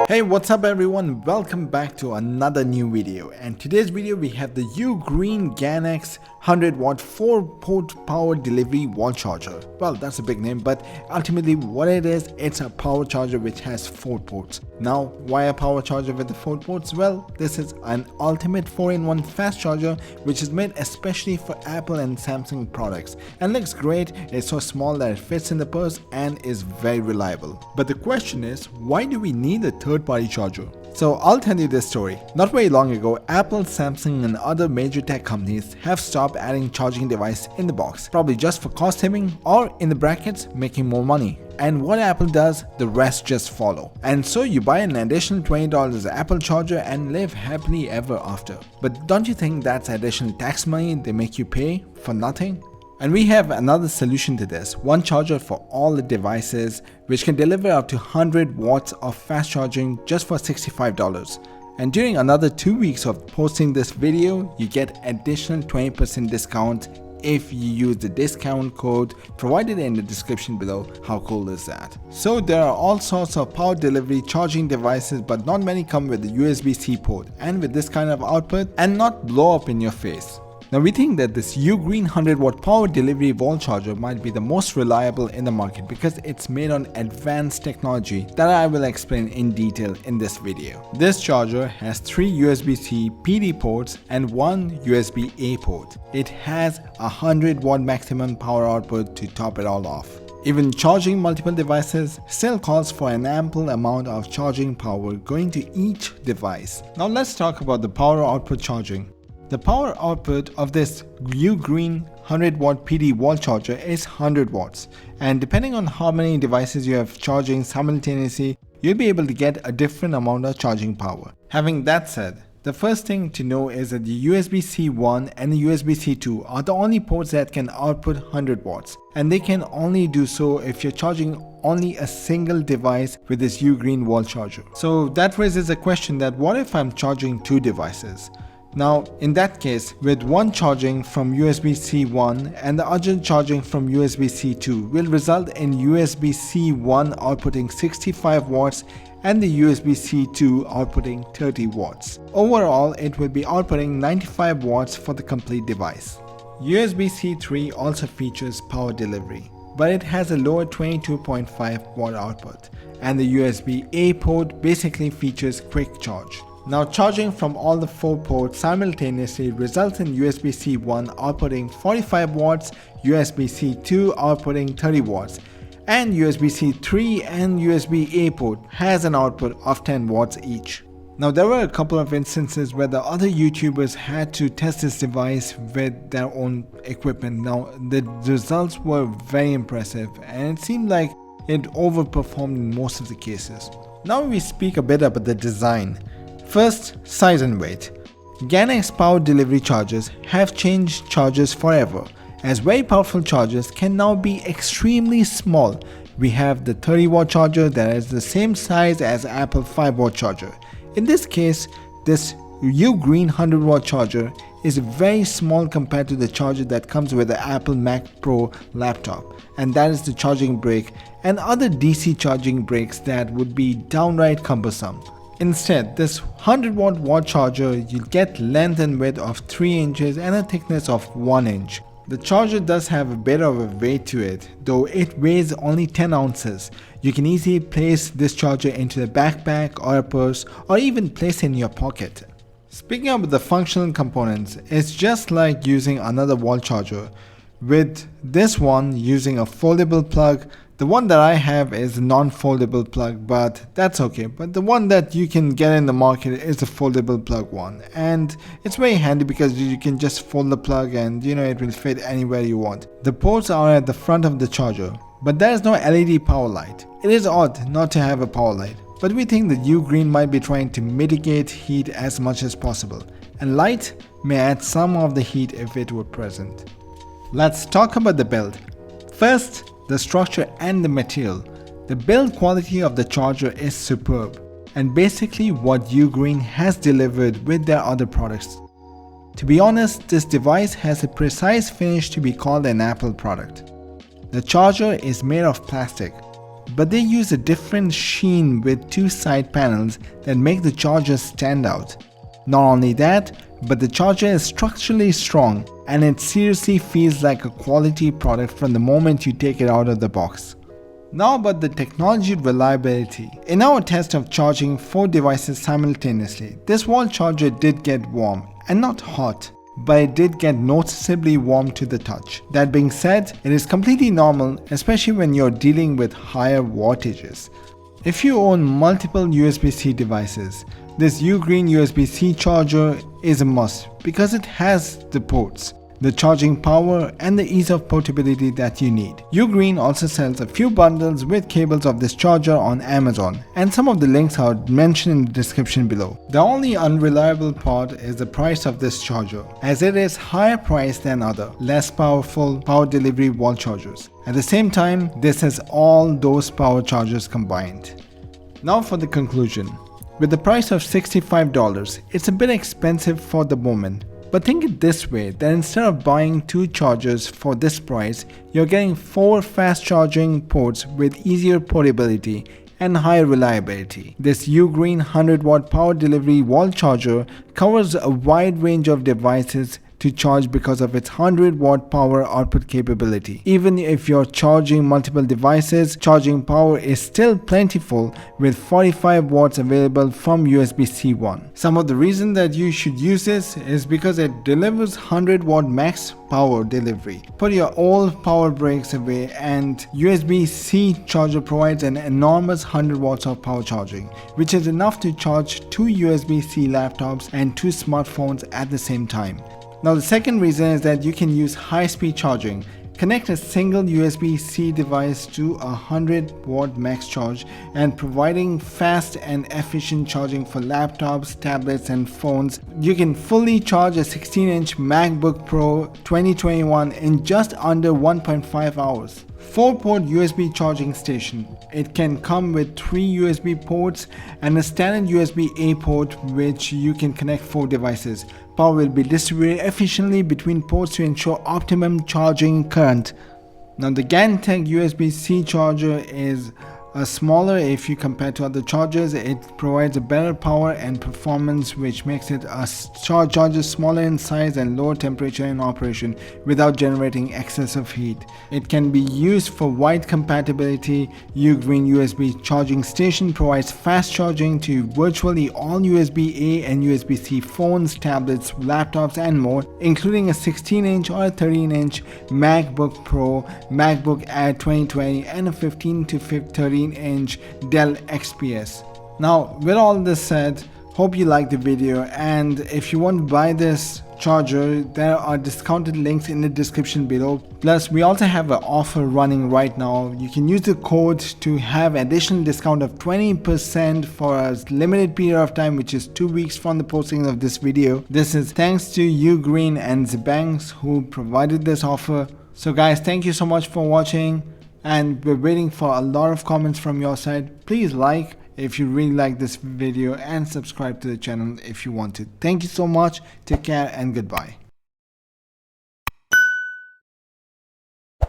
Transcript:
Hey, what's up everyone, welcome back to another new video, and today's video we have the Ugreen GanX 100W 4-port power delivery wall charger. Well, that's a big name, but ultimately what it is, it's a power charger which has 4 ports. Now, why a power charger with the 4 ports? Well, this is an ultimate 4-in-1 fast charger which is made especially for Apple and Samsung products, and looks great. It's so small that it fits in the purse and is very reliable. But the question is, why do we need a third-party charger? So I'll tell you this story. Not very long ago, Apple, Samsung and other major tech companies have stopped adding charging device in the box, probably just for cost saving or in the brackets making more money. And what Apple does, the rest just follow. And so you buy an additional $20 Apple charger and live happily ever after. But don't you think that's additional tax money they make you pay for nothing? And we have another solution to this, one charger for all the devices which can deliver up to 100 watts of fast charging just for $65. And during another 2 weeks of posting this video, you get additional 20% discount if you use the discount code provided in the description below. How cool is that? So there are all sorts of power delivery charging devices, but not many come with the USB-C port and with this kind of output and not blow up in your face. Now we think that this Ugreen 100W power delivery wall charger might be the most reliable in the market because it's made on advanced technology that I will explain in detail in this video. This charger has 3 USB-C PD ports and 1 USB-A port. It has a 100W maximum power output to top it all off. Even charging multiple devices still calls for an ample amount of charging power going to each device. Now let's talk about the power output charging. The power output of this Ugreen 100W PD wall charger is 100 watts, and depending on how many devices you have charging simultaneously, you'll be able to get a different amount of charging power. Having that said, the first thing to know is that the USB-C 1 and the USB-C 2 are the only ports that can output 100 watts, and they can only do so if you're charging only a single device with this Ugreen wall charger. So that raises a question that what if I'm charging 2 devices? Now, in that case, with one charging from USB-C 1 and the other charging from USB-C 2 will result in USB-C 1 outputting 65 watts and the USB-C 2 outputting 30 watts. Overall, it will be outputting 95 watts for the complete device. USB-C 3 also features power delivery, but it has a lower 22.5 watt output, and the USB-A port basically features quick charge. Now, charging from all the 4 ports simultaneously results in USB-C 1 outputting 45 watts, USB-C 2 outputting 30 watts, and USB-C 3 and USB-A port has an output of 10 watts each. Now, there were a couple of instances where the other YouTubers had to test this device with their own equipment. Now, the results were very impressive and it seemed like it overperformed in most of the cases. Now we speak a bit about the design. First, size and weight. GanX power delivery chargers have changed chargers forever, as very powerful chargers can now be extremely small. We have the 30W charger that is the same size as Apple 5W charger. In this case, this Ugreen 100W charger is very small compared to the charger that comes with the Apple Mac Pro laptop, and that is the charging brick and other DC charging bricks that would be downright cumbersome. Instead, this 100W wall charger, you'll get length and width of 3 inches and a thickness of 1 inch. The charger does have a bit of a weight to it, though it weighs only 10 ounces. You can easily place this charger into a backpack or a purse, or even place it in your pocket. Speaking of the functional components, it's just like using another wall charger, with this one using a foldable plug. The one that I have is a non-foldable plug, but that's okay. But the one that you can get in the market is a foldable plug one, and it's very handy because you can just fold the plug and it will fit anywhere you want. The ports are at the front of the charger, but there is no LED power light. It is odd not to have a power light, but we think that Ugreen might be trying to mitigate heat as much as possible, and light may add some of the heat if it were present. Let's talk about the build. First, the structure and the material. The build quality of the charger is superb, and basically what Ugreen has delivered with their other products. To be honest, this device has a precise finish to be called an Apple product. The charger is made of plastic, but they use a different sheen with two side panels that make the charger stand out. Not only that, but the charger is structurally strong and it seriously feels like a quality product from the moment you take it out of the box. Now about the technology reliability. In our test of charging 4 devices simultaneously, this wall charger did get warm and not hot, but it did get noticeably warm to the touch. That being said, it is completely normal, especially when you're dealing with higher wattages. If you own multiple USB-C devices, this Ugreen USB-C charger is a must because it has the ports, the charging power and the ease of portability that you need. Ugreen also sells a few bundles with cables of this charger on Amazon, and some of the links are mentioned in the description below. The only unreliable part is the price of this charger, as it is higher priced than other, less powerful power delivery wall chargers. At the same time, this has all those power chargers combined. Now for the conclusion. With the price of $65, it's a bit expensive for the moment. But think it this way, that instead of buying 2 chargers for this price, you're getting 4 fast charging ports with easier portability and higher reliability. This Ugreen 100W power delivery wall charger covers a wide range of devices to charge because of its 100W power output capability. Even if you're charging multiple devices, charging power is still plentiful with 45 watts available from USB-C 1. Some of the reason that you should use this is because it delivers 100W max power delivery. Put your old power breaks away and USB-C charger provides an enormous 100 watts of power charging, which is enough to charge 2 USB-C laptops and 2 smartphones at the same time. Now the second reason is that you can use high-speed charging. Connect a single USB-C device to a 100W max charge and providing fast and efficient charging for laptops, tablets and phones. You can fully charge a 16-inch MacBook Pro 2021 in just under 1.5 hours. 4-port USB charging station. It can come with 3 USB ports and a standard USB-A port which you can connect 4 devices. Power will be distributed efficiently between ports to ensure optimum charging current. Now the GanX USB-C charger is smaller if you compare to other chargers. It provides a better power and performance, which makes it a charger smaller in size and lower temperature in operation without generating excessive heat. It can be used for wide compatibility. Ugreen USB charging station provides fast charging to virtually all USB-A and USB-C phones, tablets, laptops and more, including a 16-inch or a 13-inch MacBook Pro, MacBook Air 2020 and a 15 to 13-inch Dell XPS. Now with all this said, hope you liked the video, and if you want to buy this charger, there are discounted links in the description below. Plus we also have an offer running right now. You can use the code to have additional discount of 20% for a limited period of time, which is 2 weeks from the posting of this video. This is thanks to Ugreen and the banks who provided this offer. So guys, thank you so much for watching, and we're waiting for a lot of comments from your side. Please like if you really like this video and subscribe to the channel if you want to. Thank you so much. Take care and goodbye.